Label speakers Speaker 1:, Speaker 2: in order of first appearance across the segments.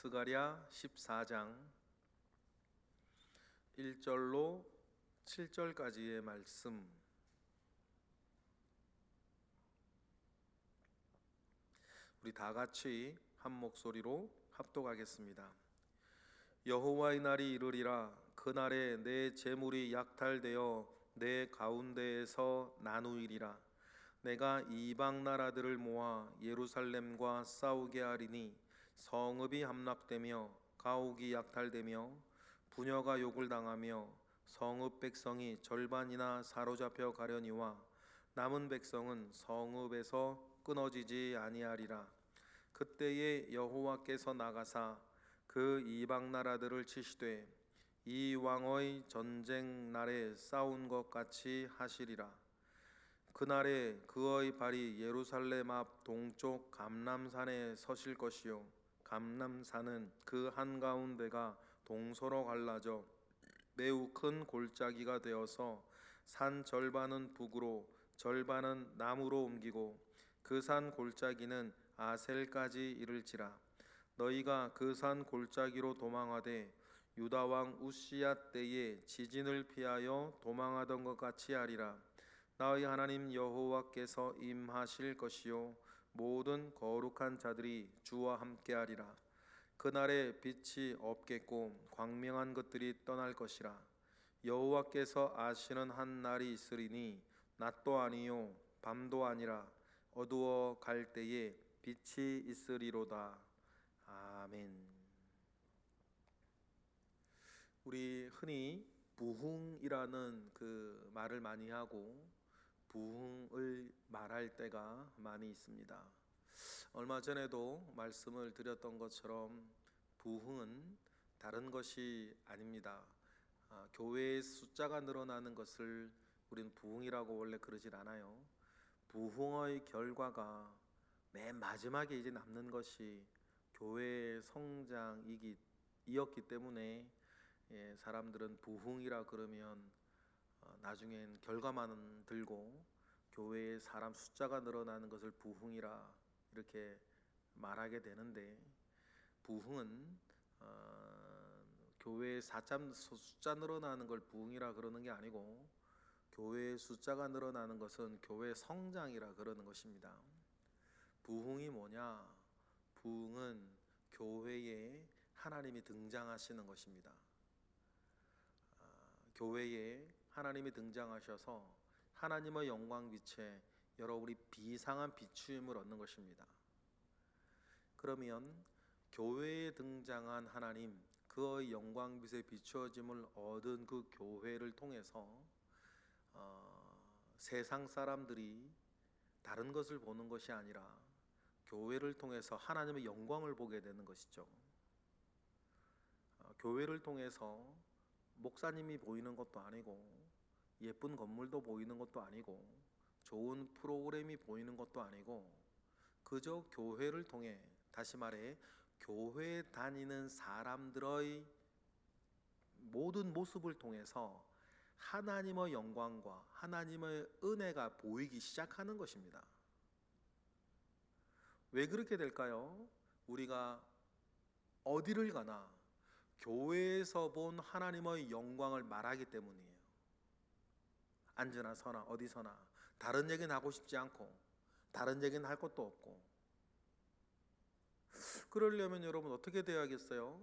Speaker 1: 스가랴 14장 1절로 7절까지의 말씀, 우리 다 같이 한 목소리로 합독하겠습니다. 여호와의 날이 이르리라. 그날에 내 재물이 약탈되어 내 가운데에서 나누이리라. 내가 이방 나라들을 모아 예루살렘과 싸우게 하리니 성읍이 함락되며 가옥이 약탈되며 부녀가 욕을 당하며 성읍 백성이 절반이나 사로잡혀 가려니와 남은 백성은 성읍에서 끊어지지 아니하리라. 그때에 여호와께서 나가사 그 이방 나라들을 치시되 이 왕의 전쟁 날에 싸운 것 같이 하시리라. 그날에 그의 발이 예루살렘 앞 동쪽 감람산에 서실 것이요 감람산은 그 한가운데가 동서로 갈라져 매우 큰 골짜기가 되어서 산 절반은 북으로 절반은 남으로 옮기고 그 산 골짜기는 아셀까지 이를지라. 너희가 그 산 골짜기로 도망하되 유다 왕 우시야 때에 지진을 피하여 도망하던 것 같이 하리라. 나의 하나님 여호와께서 임하실 것이요 모든 거룩한 자들이 주와 함께하리라. 그날에 빛이 없겠고 광명한 것들이 떠날 것이라. 여호와께서 아시는 한 날이 있으리니 낮도 아니요 밤도 아니라 어두워 갈 때에 빛이 있으리로다. 아멘. 우리 흔히 부흥이라는 그 말을 많이 하고 부흥을 말할 때가 많이 있습니다. 얼마 전에도 말씀을 드렸던 것처럼 부흥은 다른 것이 아닙니다. 교회의 숫자가 늘어나는 것을 우리는 부흥이라고 원래 그러질 않아요. 부흥의 결과가 맨 마지막에 이제 남는 것이 교회의 성장이었기 때문에 사람들은 부흥이라 그러면 나중엔 결과만 들고 교회의 사람 숫자가 늘어나는 것을 부흥이라 이렇게 말하게 되는데, 부흥은 교회의 숫자 늘어나는 걸 부흥이라 그러는 게 아니고 교회의 숫자가 늘어나는 것은 교회 성장이라 그러는 것입니다. 부흥이 뭐냐? 부흥은 교회에 하나님이 등장하시는 것입니다. 교회에 하나님이 등장하셔서 하나님의 영광 빛에 여러분이 비상한 비추임을 얻는 것입니다. 그러면 교회에 등장한 하나님, 그의 영광 빛에 비추어짐을 얻은 그 교회를 통해서 세상 사람들이 다른 것을 보는 것이 아니라 교회를 통해서 하나님의 영광을 보게 되는 것이죠. 교회를 통해서 목사님이 보이는 것도 아니고 예쁜 건물도 보이는 것도 아니고 좋은 프로그램이 보이는 것도 아니고 그저 교회를 통해, 다시 말해 교회에 다니는 사람들의 모든 모습을 통해서 하나님의 영광과 하나님의 은혜가 보이기 시작하는 것입니다. 왜 그렇게 될까요? 우리가 어디를 가나 교회에서 본 하나님의 영광을 말하기 때문이에요. 앉으나 서나 어디서나 다른 얘기는 하고 싶지 않고 다른 얘기는 할 것도 없고. 그러려면 여러분 어떻게 되어야겠어요?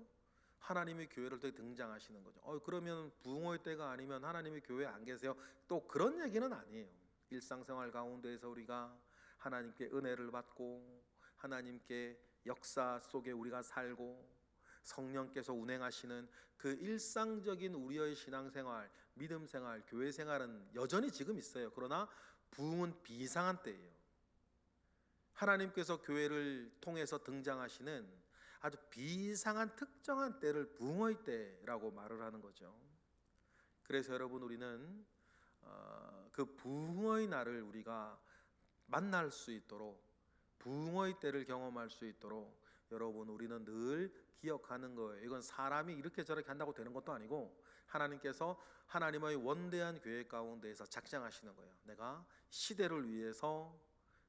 Speaker 1: 하나님이 교회를 통해 등장하시는 거죠. 그러면 부흥의 때가 아니면 하나님이 교회에 안 계세요? 또 그런 얘기는 아니에요. 일상생활 가운데에서 우리가 하나님께 은혜를 받고 하나님께 역사 속에 우리가 살고 성령께서 운행하시는 그 일상적인 우리의 신앙생활, 믿음생활, 교회생활은 여전히 지금 있어요. 그러나 부흥은 비상한 때예요. 하나님께서 교회를 통해서 등장하시는 아주 비상한 특정한 때를 부흥의 때라고 말을 하는 거죠. 그래서 여러분, 우리는 그 부흥의 날을 우리가 만날 수 있도록, 부흥의 때를 경험할 수 있도록 여러분, 우리는 늘 기억하는 거예요. 이건 사람이 이렇게 저렇게 한다고 되는 것도 아니고 하나님께서 하나님의 원대한 교회 가운데에서 작정하시는 거예요. 내가 시대를 위해서,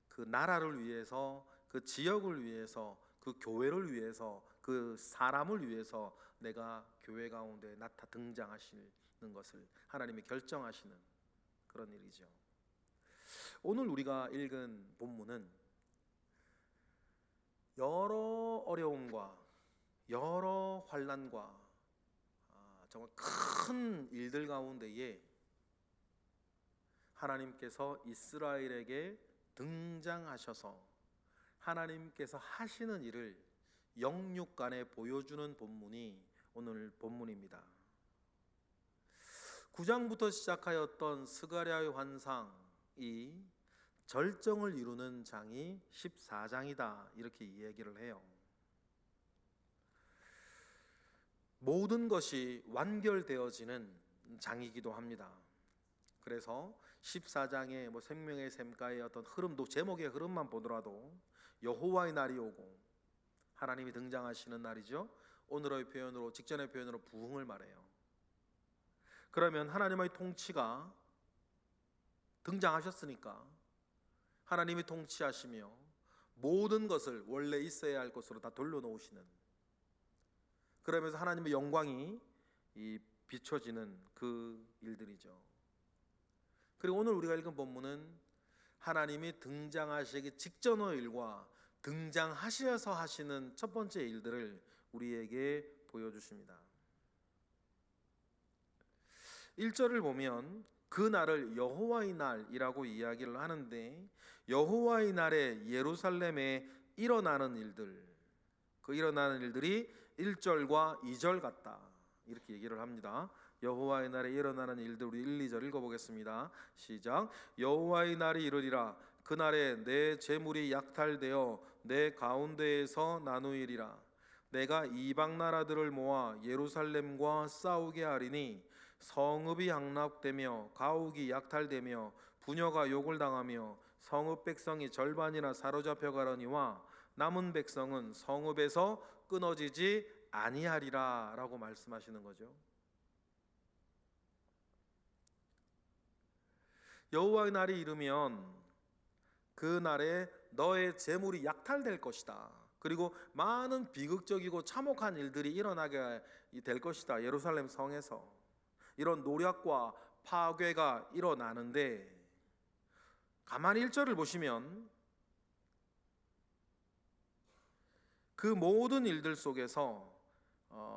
Speaker 1: 그 나라를 위해서, 그 지역을 위해서, 그 교회를 위해서, 그 사람을 위해서 내가 교회 가운데 등장하시는 것을 하나님이 결정하시는 그런 일이죠. 오늘 우리가 읽은 본문은 여러 어려움과 여러 환난과 정말 큰 일들 가운데에 하나님께서 이스라엘에게 등장하셔서 하나님께서 하시는 일을 영육간에 보여주는 본문이 오늘 본문입니다. 9장부터 시작하였던 스가랴의 환상이 절정을 이루는 장이 14장이다 이렇게 이야기를 해요. 모든 것이 완결되어지는 장이기도 합니다. 그래서 14장의 생명의 샘가의 어떤 흐름도, 제목의 흐름만 보더라도 여호와의 날이 오고 하나님이 등장하시는 날이죠. 오늘의 표현으로, 직전의 표현으로 부흥을 말해요. 그러면 하나님의 통치가 등장하셨으니까 하나님이 통치하시며 모든 것을 원래 있어야 할 것으로 다 돌려놓으시는, 그러면서 하나님의 영광이 비춰지는 그 일들이죠. 그리고 오늘 우리가 읽은 본문은 하나님이 등장하시기 직전의 일과 등장하셔서 하시는 첫 번째 일들을 우리에게 보여주십니다. 1절을 보면 그 날을 여호와의 날이라고 이야기를 하는데, 여호와의 날에 예루살렘에 일어나는 일들, 그 일어나는 일들이 1절과 2절 같다 이렇게 얘기를 합니다. 여호와의 날에 일어나는 일들, 우리 1, 2절 읽어보겠습니다. 시작. 여호와의 날이 이르리라. 그날에 내 재물이 약탈되어 내 가운데에서 나누이리라. 내가 이방 나라들을 모아 예루살렘과 싸우게 하리니 성읍이 함락되며 가옥이 약탈되며 부녀가 욕을 당하며 성읍 백성이 절반이나 사로잡혀 가려니와 남은 백성은 성읍에서 끊어지지 아니하리라 라고 말씀하시는 거죠. 여호와의 날이 이르면 그 날에 너의 재물이 약탈될 것이다. 그리고 많은 비극적이고 참혹한 일들이 일어나게 될 것이다. 예루살렘 성에서 이런 노략과 파괴가 일어나는데, 가만히 1절을 보시면 그 모든 일들 속에서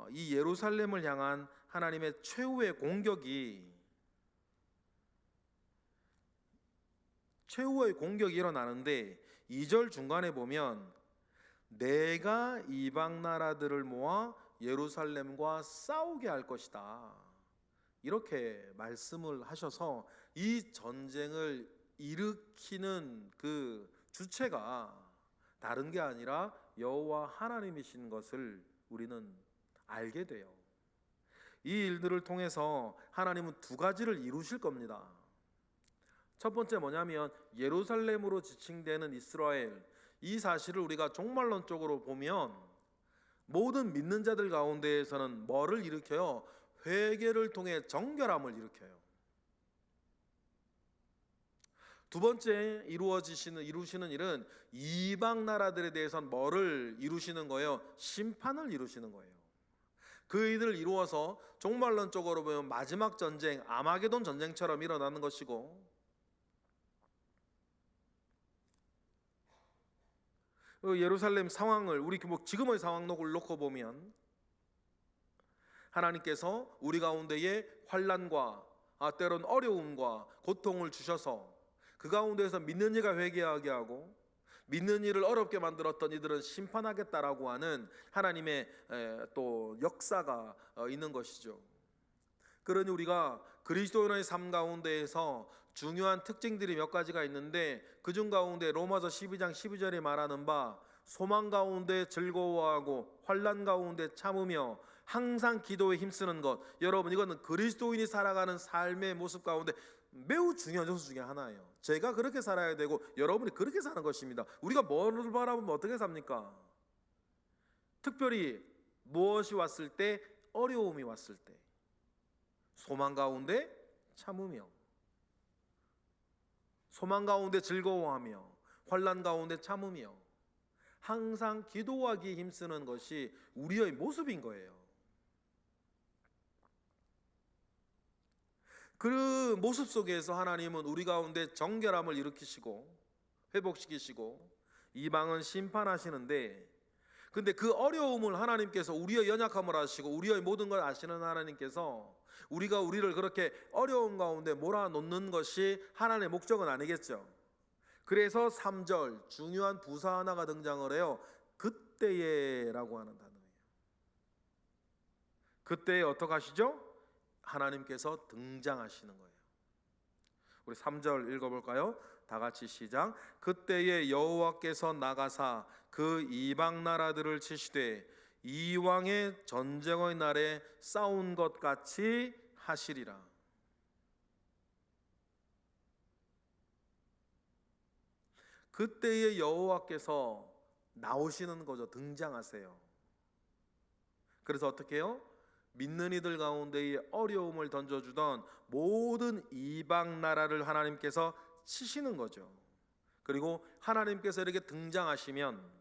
Speaker 1: 이 예루살렘을 향한 하나님의 최후의 공격이 일어나는데, 2절 중간에 보면 내가 이방 나라들을 모아 예루살렘과 싸우게 할 것이다 이렇게 말씀을 하셔서 이 전쟁을 일으키는 그 주체가 다른 게 아니라 여호와 하나님이신 것을 우리는 알게 돼요. 이 일들을 통해서 하나님은 두 가지를 이루실 겁니다. 첫 번째 뭐냐면 예루살렘으로 지칭되는 이스라엘, 이 사실을 우리가 종말론적으로 보면 모든 믿는 자들 가운데에서는 뭐를 일으켜요? 회개를 통해 정결함을 일으켜요. 두 번째 이루시는 일은 이방 나라들에 대해서는 뭐를 이루시는 거예요? 심판을 이루시는 거예요. 그 일을 이루어서 종말론적으로 보면 마지막 전쟁, 아마게돈 전쟁처럼 일어나는 것이고, 예루살렘 상황을 우리 지금의 상황을 놓고 보면 하나님께서 우리 가운데에 환난과 때론 어려움과 고통을 주셔서 그 가운데에서 믿는 이가 회개하게 하고 믿는 이를 어렵게 만들었던 이들은 심판하겠다라고 하는 하나님의 또 역사가 있는 것이죠. 그러니 우리가 그리스도인의 삶 가운데에서 중요한 특징들이 몇 가지가 있는데, 그중 가운데 로마서 12장 12절에 말하는 바 소망 가운데 즐거워하고 환난 가운데 참으며 항상 기도에 힘쓰는 것, 여러분 이거는 그리스도인이 살아가는 삶의 모습 가운데 매우 중요한 요소 중에 하나예요. 제가 그렇게 살아야 되고 여러분이 그렇게 사는 것입니다. 우리가 뭐를 바라보면 어떻게 삽니까? 특별히 무엇이 왔을 때, 어려움이 왔을 때 소망 가운데 참으며, 소망 가운데 즐거워하며, 환난 가운데 참으며, 항상 기도하기에 힘쓰는 것이 우리의 모습인 거예요. 그 모습 속에서 하나님은 우리 가운데 정결함을 일으키시고 회복시키시고 이방은 심판하시는데, 근데 그 어려움을 하나님께서 우리의 연약함을 아시고 우리의 모든 걸 아시는 하나님께서 우리가 우리를 그렇게 어려움 가운데 몰아놓는 것이 하나님의 목적은 아니겠죠. 그래서 3절 중요한 부사 하나가 등장을 해요. 그때에라고 하는 단어예요. 그때에 어떻게 하시죠? 하나님께서 등장하시는 거예요. 우리 3절 읽어볼까요? 다 같이 시작. 그때에 여호와께서 나가사 그 이방 나라들을 치시되 이왕의 전쟁의 날에 싸운 것 같이 하시리라. 그때에 여호와께서 나오시는 거죠. 등장하세요. 그래서 어떻게 해요? 믿는 이들 가운데에 어려움을 던져주던 모든 이방 나라를 하나님께서 치시는 거죠. 그리고 하나님께서 이렇게 등장하시면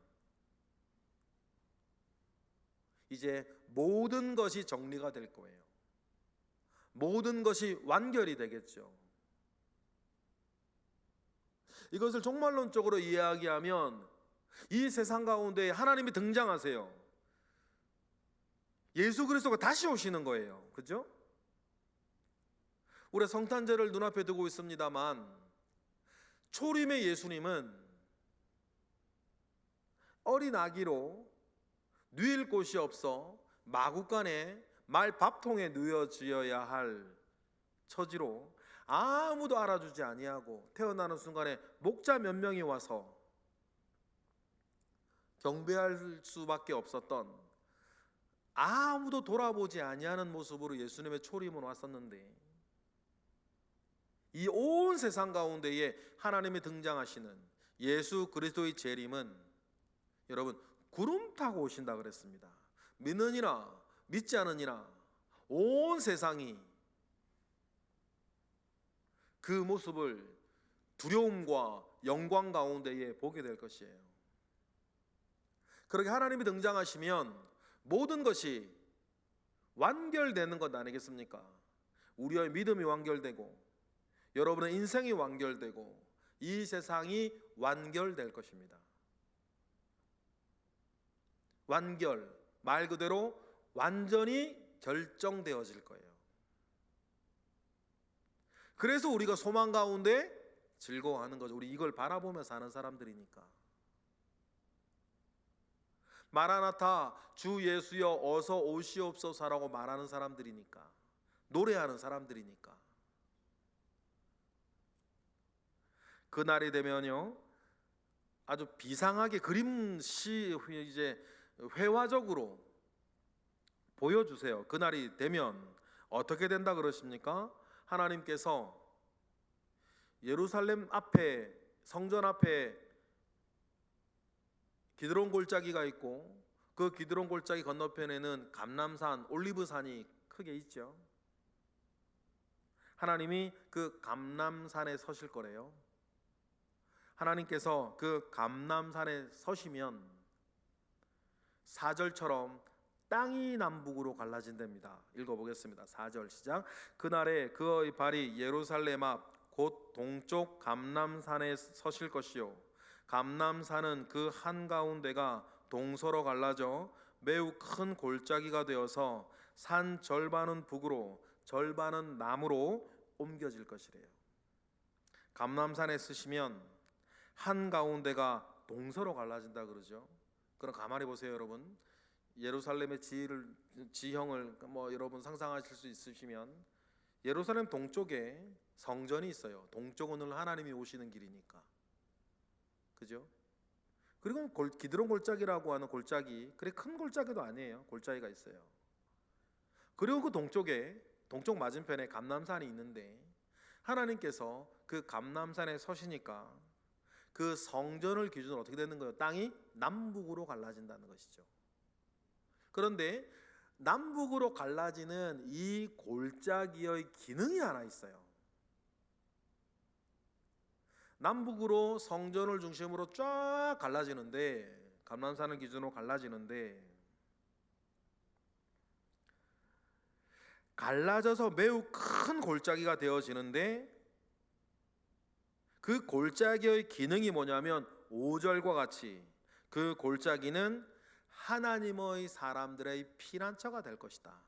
Speaker 1: 이제 모든 것이 정리가 될 거예요. 모든 것이 완결이 되겠죠. 이것을 종말론적으로 이야기하면 이 세상 가운데 하나님이 등장하세요. 예수 그리스도가 다시 오시는 거예요. 그죠? 우리 성탄절을 눈앞에 두고 있습니다만 초림의 예수님은 어린 아기로 누일 곳이 없어 마구간에 말 밥통에 누워지어야 할 처지로 아무도 알아주지 아니하고 태어나는 순간에 목자 몇 명이 와서 경배할 수밖에 없었던, 아무도 돌아보지 아니하는 모습으로 예수님의 초림은 왔었는데, 이 온 세상 가운데에 하나님이 등장하시는 예수 그리스도의 재림은 여러분 구름 타고 오신다 그랬습니다. 믿느니라 믿지 않으니라 온 세상이 그 모습을 두려움과 영광 가운데에 보게 될 것이에요. 그렇게 하나님이 등장하시면 모든 것이 완결되는 것 아니겠습니까? 우리의 믿음이 완결되고 여러분의 인생이 완결되고 이 세상이 완결될 것입니다. 완결, 말 그대로 완전히 결정되어질 거예요. 그래서 우리가 소망 가운데 즐거워하는 거죠. 우리 이걸 바라보며 사는 사람들이니까. 마라나타 주 예수여 어서 오시옵소서라고 말하는 사람들이니까, 노래하는 사람들이니까. 그날이 되면요 아주 비상하게 그림시 이제 회화적으로 보여주세요. 그날이 되면 어떻게 된다 그러십니까? 하나님께서 예루살렘 앞에, 성전 앞에 기드론 골짜기가 있고 그 기드론 골짜기 건너편에는 감람산, 올리브산이 크게 있죠. 하나님이 그 감람산에 서실 거래요. 하나님께서 그 감람산에 서시면 4절처럼 땅이 남북으로 갈라진답니다. 읽어보겠습니다. 4절 시작. 그날에 그의 발이 예루살렘 앞 곧 동쪽 감람산에 서실 것이요 감람산은 그 한가운데가 동서로 갈라져 매우 큰 골짜기가 되어서 산 절반은 북으로 절반은 남으로 옮겨질 것이래요. 감람산에 서시면 한가운데가 동서로 갈라진다 그러죠. 그럼 가만히 보세요 여러분. 예루살렘의 지형을 여러분 상상하실 수 있으시면 예루살렘 동쪽에 성전이 있어요. 동쪽은 오늘 하나님이 오시는 길이니까. 그죠? 그리고 기드론 골짜기라고 하는 골짜기, 그래 큰 골짜기도 아니에요. 골짜기가 있어요. 그리고 그 동쪽에, 동쪽 맞은편에 감람산이 있는데 하나님께서 그 감람산에 서시니까 그 성전을 기준으로 어떻게 되는 거예요? 땅이 남북으로 갈라진다는 것이죠. 그런데 남북으로 갈라지는 이 골짜기의 기능이 하나 있어요. 남북으로 성전을 중심으로 쫙 갈라지는데 감람산을 기준으로 갈라지는데, 갈라져서 매우 큰 골짜기가 되어지는데, 그 골짜기의 기능이 뭐냐면 5절과 같이 그 골짜기는 하나님의 사람들의 피난처가 될 것이다.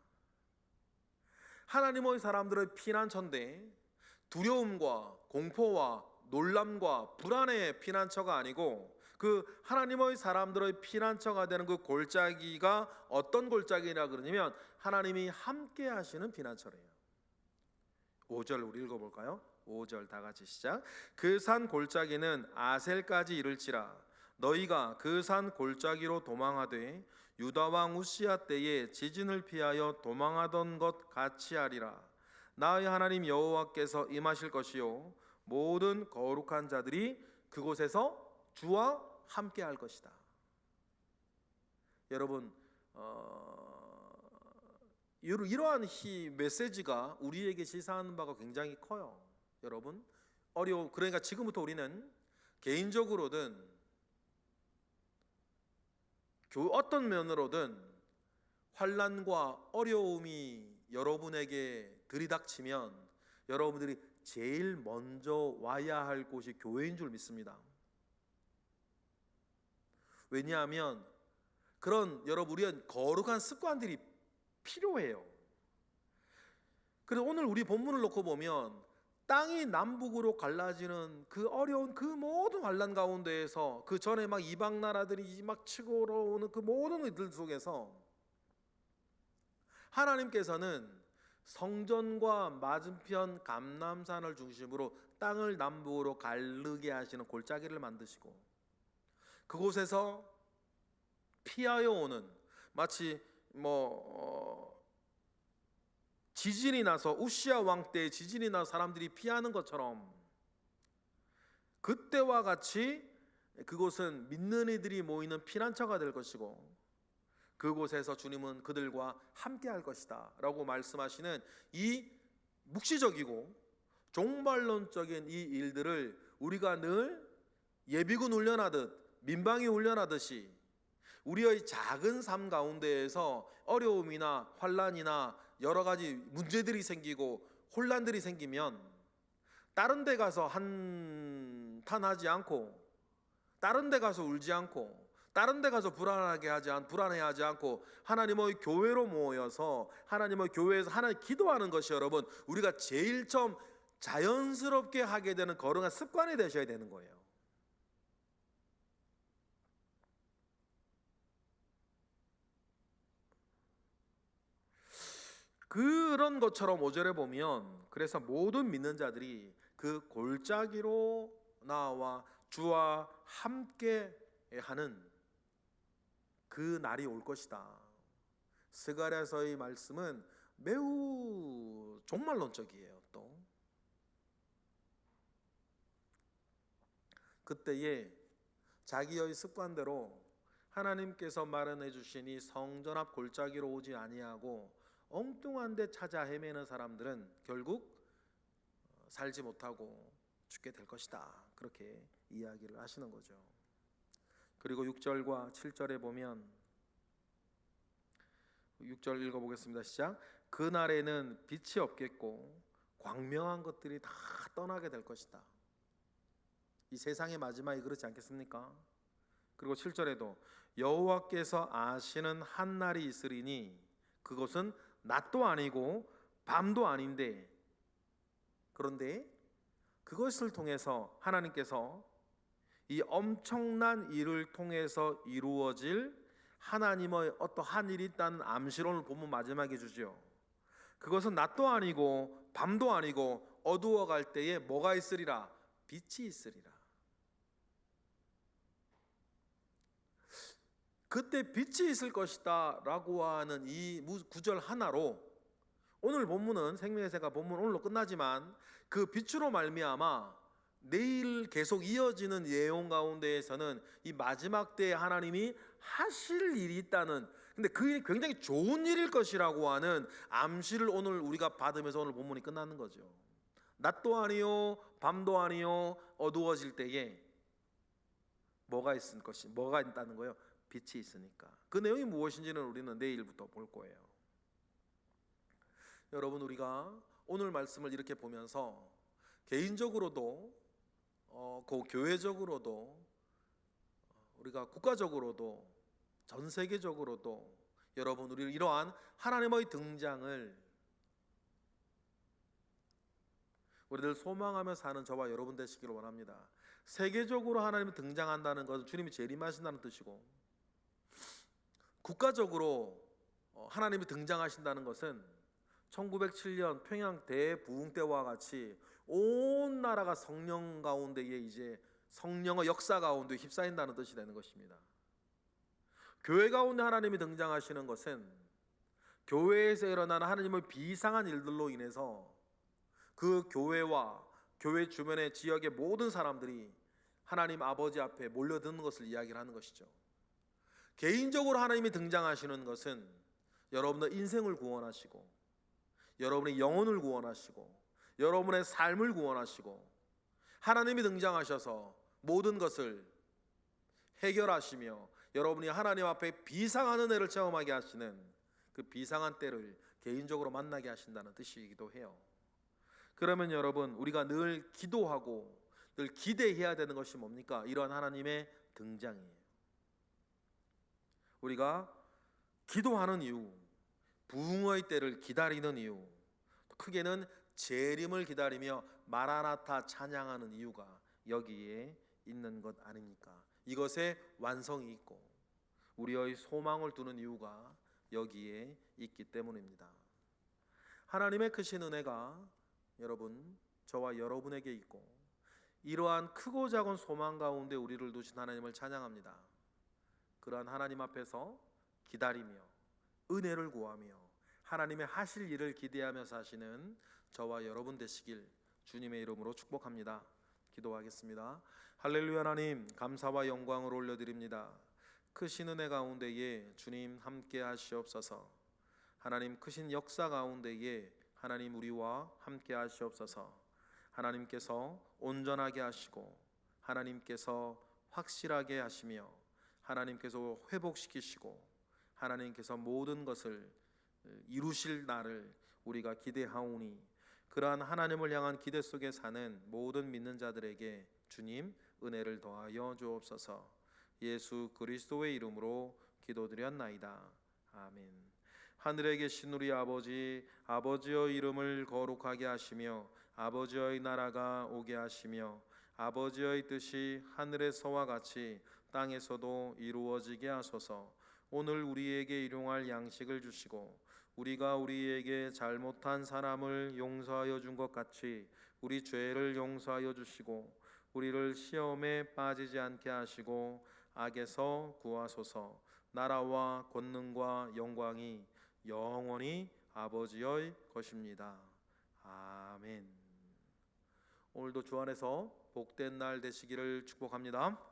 Speaker 1: 하나님의 사람들의 피난처인데, 두려움과 공포와 놀람과 불안의 피난처가 아니고 그 하나님의 사람들의 피난처가 되는 그 골짜기가 어떤 골짜기라 그러냐면 하나님이 함께 하시는 피난처래요. 5절 우리 읽어볼까요? 5절 다 같이 시작. 그 산 골짜기는 아셀까지 이를지라. 너희가 그 산 골짜기로 도망하되 유다 왕 우시야 때에 지진을 피하여 도망하던 것 같이 하리라. 나의 하나님 여호와께서 임하실 것이요 모든 거룩한 자들이 그곳에서 주와 함께 할 것이다. 여러분, 이러한 이 메시지가 우리에게 시사하는 바가 굉장히 커요. 여러분, 그러니까 지금부터 우리는 개인적으로든 어떤 면으로든 환난과 어려움이 여러분에게 들이닥치면 여러분들이 제일 먼저 와야 할 곳이 교회인 줄 믿습니다. 왜냐하면 여러분, 우리는 거룩한 습관들이 필요해요. 그래서 오늘 우리 본문을 놓고 보면 땅이 남북으로 갈라지는 그 어려운 그 모든 환난 가운데에서 그 전에 막 이방 나라들이 막 치고 오는 그 모든 일들 속에서 하나님께서는 성전과 맞은편 감람산을 중심으로 땅을 남북으로 가르게 하시는 골짜기를 만드시고 그곳에서 피하여 오는, 마치 지진이 나서 우시야 왕 때 지진이 나서 사람들이 피하는 것처럼 그때와 같이 그곳은 믿는 이들이 모이는 피난처가 될 것이고 그곳에서 주님은 그들과 함께 할 것이다 라고 말씀하시는 이 묵시적이고 종말론적인 이 일들을 우리가 늘 예비군 훈련하듯 민방위 훈련하듯이 우리의 작은 삶 가운데에서 어려움이나 환난이나 여러 가지 문제들이 생기고 혼란들이 생기면 다른 데 가서 한탄하지 않고, 다른 데 가서 울지 않고, 다른 데 가서 불안해하지 않고 하나님의 교회로 모여서 하나님의 교회에서 하나님 기도하는 것이 여러분 우리가 제일 처음 자연스럽게 하게 되는 거룩한 습관이 되셔야 되는 거예요. 그런 것처럼 5절에 보면 그래서 모든 믿는 자들이 그 골짜기로 나와 주와 함께 하는 그 날이 올 것이다. 스가랴서의 말씀은 매우 종말론적이에요. 또 그때에 자기의 습관대로 하나님께서 마련해 주신 이 성전 앞 골짜기로 오지 아니하고 엉뚱한 데 찾아 헤매는 사람들은 결국 살지 못하고 죽게 될 것이다. 그렇게 이야기를 하시는 거죠. 그리고 6절과 7절에 보면 6절 읽어보겠습니다. 시작. 그날에는 빛이 없겠고 광명한 것들이 다 떠나게 될 것이다. 이 세상의 마지막이 그렇지 않겠습니까? 그리고 7절에도 여호와께서 아시는 한 날이 있으리니 그것은 낮도 아니고 밤도 아닌데, 그런데 그것을 통해서 하나님께서 이 엄청난 일을 통해서 이루어질 하나님의 어떠한 일이 있다는 암시론을 본문 마지막에 주죠. 그것은 낮도 아니고 밤도 아니고 어두워갈 때에 뭐가 있으리라? 빛이 있으리라. 그때 빛이 있을 것이다 라고 하는 이 구절 하나로 오늘 본문은 생명의 새가 본문 오늘로 끝나지만 그 빛으로 말미암아 내일 계속 이어지는 내용 가운데에서는 이 마지막 때에 하나님이 하실 일이 있다는, 근데 그 일이 굉장히 좋은 일일 것이라고 하는 암시를 오늘 우리가 받으면서 오늘 본문이 끝나는 거죠. 낮도 아니요 밤도 아니요 어두워질 때에 뭐가 있다는 거예요? 빛이 있으니까. 그 내용이 무엇인지는 우리는 내일부터 볼 거예요. 여러분, 우리가 오늘 말씀을 이렇게 보면서 개인적으로도 교회적으로도 우리가 국가적으로도 전 세계적으로도 여러분, 우리 이러한 하나님의 등장을 우리들 소망하며 사는 저와 여러분 되시기를 원합니다. 세계적으로 하나님이 등장한다는 것은 주님이 재림하신다는 뜻이고, 국가적으로 하나님이 등장하신다는 것은 1907년 평양 대부흥 때와 같이 온 나라가 성령 가운데에 이제 성령의 역사 가운데 휩싸인다는 뜻이 되는 것입니다. 교회 가운데 하나님이 등장하시는 것은 교회에서 일어나는 하나님의 비상한 일들로 인해서 그 교회와 교회 주변의 지역의 모든 사람들이 하나님 아버지 앞에 몰려드는 것을 이야기를 하는 것이죠. 개인적으로 하나님이 등장하시는 것은 여러분의 인생을 구원하시고, 여러분의 영혼을 구원하시고, 여러분의 삶을 구원하시고, 하나님이 등장하셔서 모든 것을 해결하시며 여러분이 하나님 앞에 비상한 은혜를 체험하게 하시는 그 비상한 때를 개인적으로 만나게 하신다는 뜻이기도 해요. 그러면 여러분, 우리가 늘 기도하고 늘 기대해야 되는 것이 뭡니까? 이러한 하나님의 등장이에요. 우리가 기도하는 이유, 부흥의 때를 기다리는 이유, 크게는 재림을 기다리며 마라나타 찬양하는 이유가 여기에 있는 것 아닙니까? 이것에 완성이 있고 우리의 소망을 두는 이유가 여기에 있기 때문입니다. 하나님의 크신 은혜가 여러분, 저와 여러분에게 있고, 이러한 크고 작은 소망 가운데 우리를 두신 하나님을 찬양합니다. 그러한 하나님 앞에서 기다리며 은혜를 구하며 하나님의 하실 일을 기대하며 사시는 저와 여러분 되시길 주님의 이름으로 축복합니다. 기도하겠습니다. 할렐루야. 하나님, 감사와 영광을 올려드립니다. 크신 은혜 가운데에 주님 함께 하시옵소서. 하나님, 크신 역사 가운데에 하나님 우리와 함께 하시옵소서. 하나님께서 온전하게 하시고 하나님께서 확실하게 하시며 하나님께서 회복시키시고 하나님께서 모든 것을 이루실 날을 우리가 기대하오니, 그러한 하나님을 향한 기대 속에 사는 모든 믿는 자들에게 주님 은혜를 더하여 주옵소서. 예수 그리스도의 이름으로 기도드렸나이다. 아멘. 하늘에 계신 우리 아버지, 아버지의 이름을 거룩하게 하시며 아버지의 나라가 오게 하시며 아버지의 뜻이 하늘에서와 같이 땅에서도 이루어지게 하소서. 오늘 우리에게 일용할 양식을 주시고 우리가 우리에게 잘못한 사람을 용서하여 준 것 같이 우리 죄를 용서하여 주시고 우리를 시험에 빠지지 않게 하시고 악에서 구하소서. 나라와 권능과 영광이 영원히 아버지의 것입니다. 아멘. 오늘도 주 안에서 복된 날 되시기를 축복합니다.